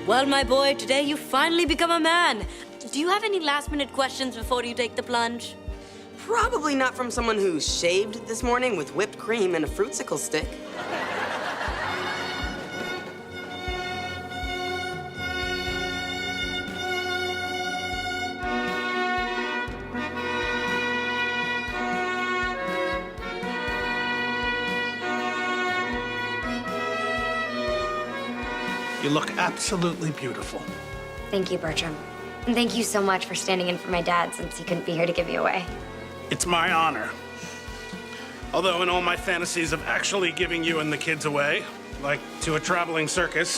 Well, my boy, today you finally become a man. Do you have any last-minute questions before you take the plunge? Probably not from someone who shaved this morning with whipped cream and a fruitsicle stick. You look absolutely beautiful. Thank you, Bertram. And thank you so much for standing in for my dad since he couldn't be here to give you away. It's my honor. Although in all my fantasies of actually giving you and the kids away, like to a traveling circus,